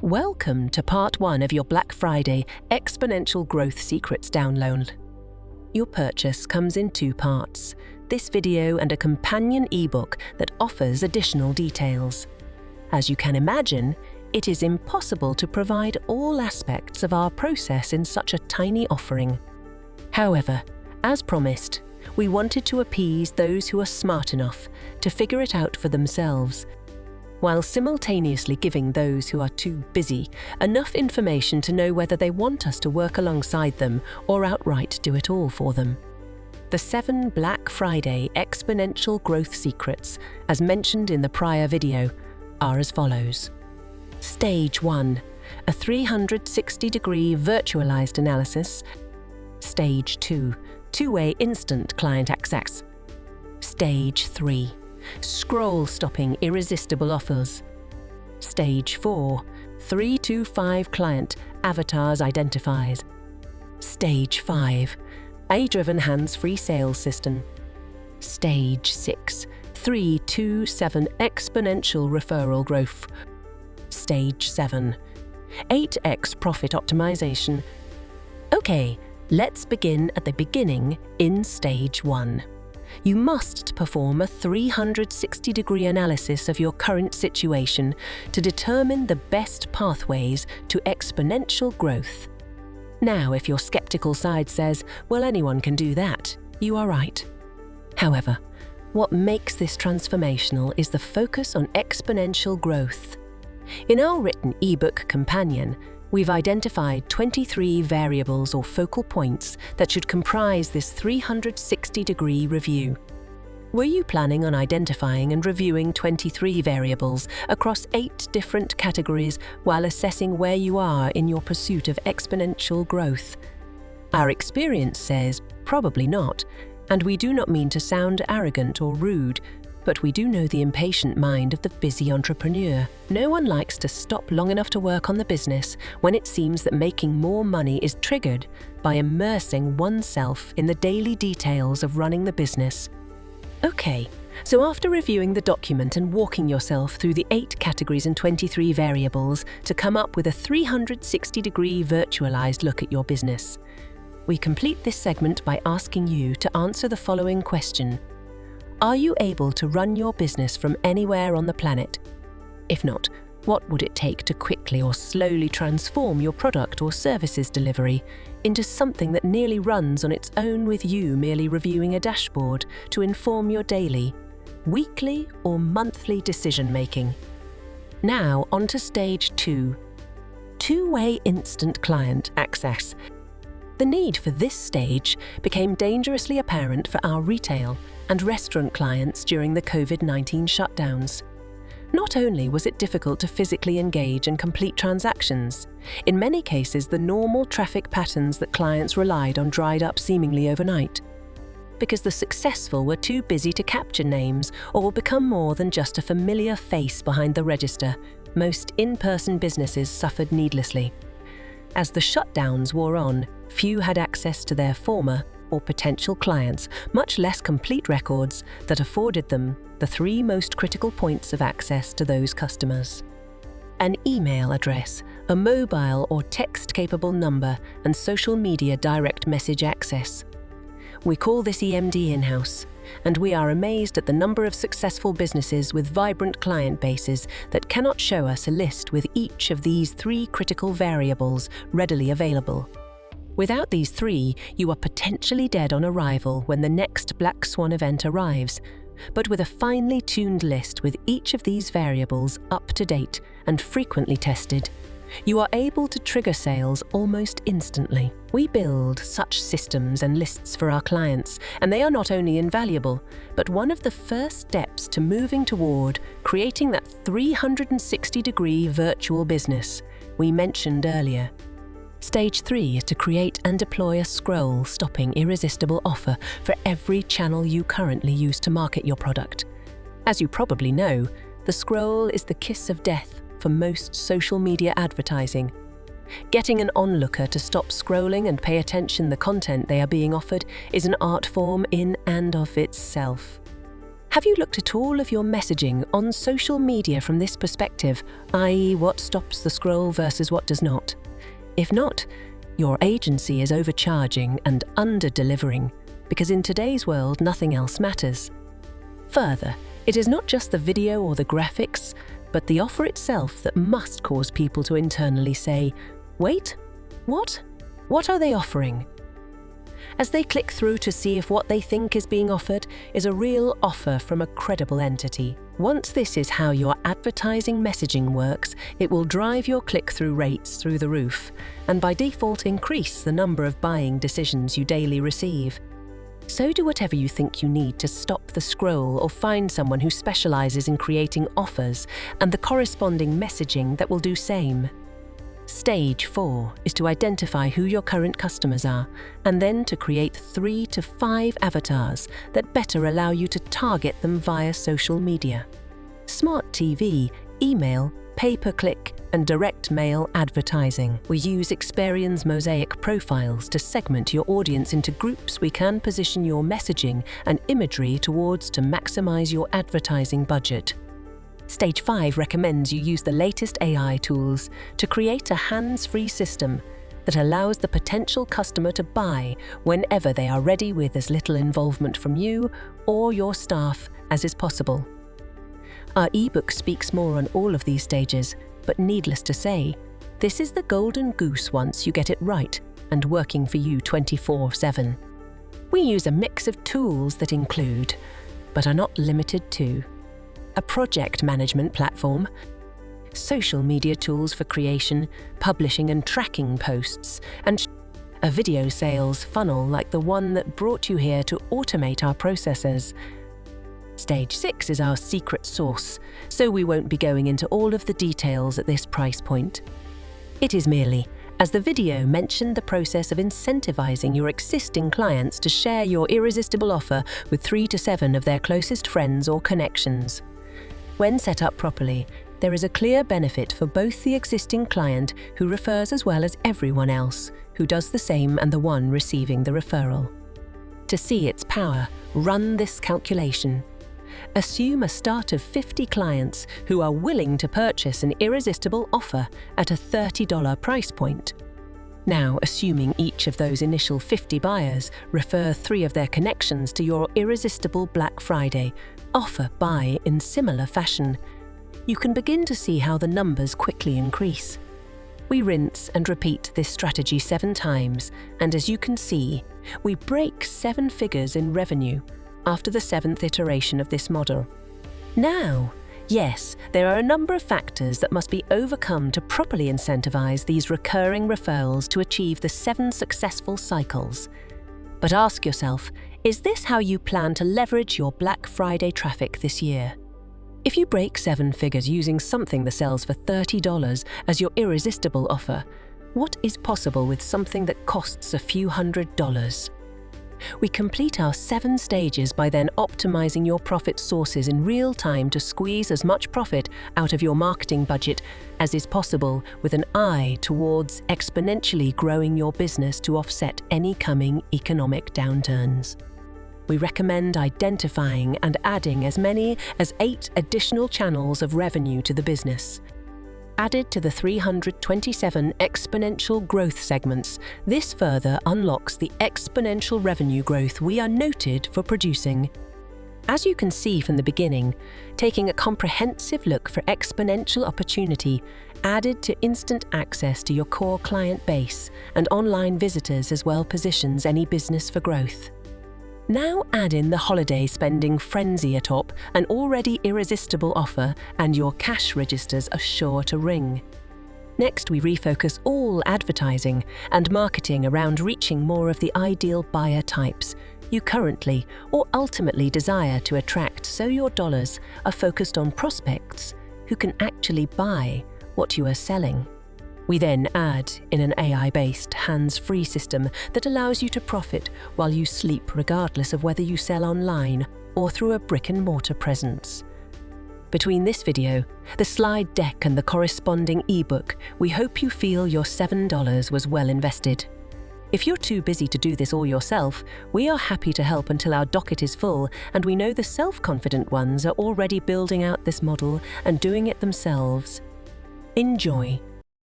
Welcome to part 1 of your Black Friday Exponential Growth Secrets download. Your purchase comes in 2 parts, this video and a companion ebook that offers additional details. As you can imagine, it is impossible to provide all aspects of our process in such a tiny offering. However, as promised, we wanted to appease those who are smart enough to figure it out for themselves, while simultaneously giving those who are too busy enough information to know whether they want us to work alongside them or outright do it all for them. The 7 Black Friday Exponential Growth Secrets, as mentioned in the prior video, are as follows. Stage 1, a 360-degree virtualized analysis. Stage 2, two-way instant client access. Stage 3, scroll-stopping irresistible offers. Stage 4, 3-5 client avatars identifies. Stage 5, AI-driven hands-free sales system. Stage 6, 3-7 exponential referral growth. Stage 7, 8x profit optimization. Okay, let's begin at the beginning in Stage 1. You must perform a 360-degree analysis of your current situation to determine the best pathways to exponential growth. Now, if your skeptical side says, well, anyone can do that, you are right. However, what makes this transformational is the focus on exponential growth. In our written ebook companion, we've identified 23 variables or focal points that should comprise this 360-degree review. Were you planning on identifying and reviewing 23 variables across 8 different categories while assessing where you are in your pursuit of exponential growth? Our experience says probably not, and we do not mean to sound arrogant or rude, but we do know the impatient mind of the busy entrepreneur. No one likes to stop long enough to work on the business when it seems that making more money is triggered by immersing oneself in the daily details of running the business. Okay, so after reviewing the document and walking yourself through the 8 categories and 23 variables to come up with a 360-degree virtualized look at your business, we complete this segment by asking you to answer the following question. Are you able to run your business from anywhere on the planet? If not, what would it take to quickly or slowly transform your product or services delivery into something that nearly runs on its own with you merely reviewing a dashboard to inform your daily, weekly or monthly decision-making? Now on to Stage 2, two-way instant client access. The need for this stage became dangerously apparent for our retail and restaurant clients during the COVID-19 shutdowns. Not only was it difficult to physically engage and complete transactions, in many cases the normal traffic patterns that clients relied on dried up seemingly overnight, because the successful were too busy to capture names or become more than just a familiar face behind the register. Most in-person businesses suffered needlessly. As the shutdowns wore on, few had access to their former or potential clients, much less complete records that afforded them the 3 most critical points of access to those customers: an email address, a mobile or text-capable number, and social media direct message access. We call this EMD in-house, and we are amazed at the number of successful businesses with vibrant client bases that cannot show us a list with each of these 3 critical variables readily available. Without these 3, you are potentially dead on arrival when the next Black Swan event arrives. But with a finely tuned list with each of these variables up to date and frequently tested, you are able to trigger sales almost instantly. We build such systems and lists for our clients, and they are not only invaluable, but one of the first steps to moving toward creating that 360-degree virtual business we mentioned earlier. Stage 3 is to create and deploy a scroll-stopping irresistible offer for every channel you currently use to market your product. As you probably know, the scroll is the kiss of death for most social media advertising. Getting an onlooker to stop scrolling and pay attention to the content they are being offered is an art form in and of itself. Have you looked at all of your messaging on social media from this perspective, i.e., what stops the scroll versus what does not? If not, your agency is overcharging and under-delivering, because in today's world, nothing else matters. Further, it is not just the video or the graphics, but the offer itself that must cause people to internally say, "Wait, what? What are they offering?" As they click through to see if what they think is being offered is a real offer from a credible entity. Once this is how your advertising messaging works, it will drive your click-through rates through the roof, and by default increase the number of buying decisions you daily receive. So do whatever you think you need to stop the scroll or find someone who specializes in creating offers and the corresponding messaging that will do same. Stage 4 is to identify who your current customers are, and then to create 3 to 5 avatars that better allow you to target them via social media. Smart TV, email, pay-per-click, and direct mail advertising. We use Experian's mosaic profiles to segment your audience into groups we can position your messaging and imagery towards to maximize your advertising budget. Stage 5 recommends you use the latest AI tools to create a hands-free system that allows the potential customer to buy whenever they are ready with as little involvement from you or your staff as is possible. Our ebook speaks more on all of these stages, but needless to say, this is the golden goose once you get it right and working for you 24/7. We use a mix of tools that include, but are not limited to, a project management platform, social media tools for creation, publishing and tracking posts, and a video sales funnel like the one that brought you here to automate our processes. Stage 6 is our secret sauce, so we won't be going into all of the details at this price point. It is merely, as the video mentioned, the process of incentivizing your existing clients to share your irresistible offer with 3 to 7 of their closest friends or connections. When set up properly, there is a clear benefit for both the existing client who refers as well as everyone else who does the same and the one receiving the referral. To see its power, run this calculation. Assume a start of 50 clients who are willing to purchase an irresistible offer at a $30 price point. Now, assuming each of those initial 50 buyers refer 3 of their connections to your irresistible Black Friday offer buy in similar fashion, you can begin to see how the numbers quickly increase. We rinse and repeat this strategy 7 times, and as you can see, we break 7 figures in revenue after the 7th iteration of this model. Now, yes, there are a number of factors that must be overcome to properly incentivize these recurring referrals to achieve the 7 successful cycles. But ask yourself, is this how you plan to leverage your Black Friday traffic this year? If you break 7 figures using something that sells for $30 as your irresistible offer, what is possible with something that costs a few $100s? We complete our 7 stages by then optimizing your profit sources in real time to squeeze as much profit out of your marketing budget as is possible, with an eye towards exponentially growing your business to offset any coming economic downturns. We recommend identifying and adding as many as 8 additional channels of revenue to the business. Added to the 327 exponential growth segments, this further unlocks the exponential revenue growth we are noted for producing. As you can see from the beginning, taking a comprehensive look for exponential opportunity added to instant access to your core client base and online visitors as well positions any business for growth. Now add in the holiday spending frenzy atop an already irresistible offer, and your cash registers are sure to ring. Next, we refocus all advertising and marketing around reaching more of the ideal buyer types you currently or ultimately desire to attract, so your dollars are focused on prospects who can actually buy what you are selling. We then add in an AI-based, hands-free system that allows you to profit while you sleep, regardless of whether you sell online or through a brick-and-mortar presence. Between this video, the slide deck and the corresponding ebook, we hope you feel your $7 was well invested. If you're too busy to do this all yourself, we are happy to help until our docket is full, and we know the self-confident ones are already building out this model and doing it themselves. Enjoy.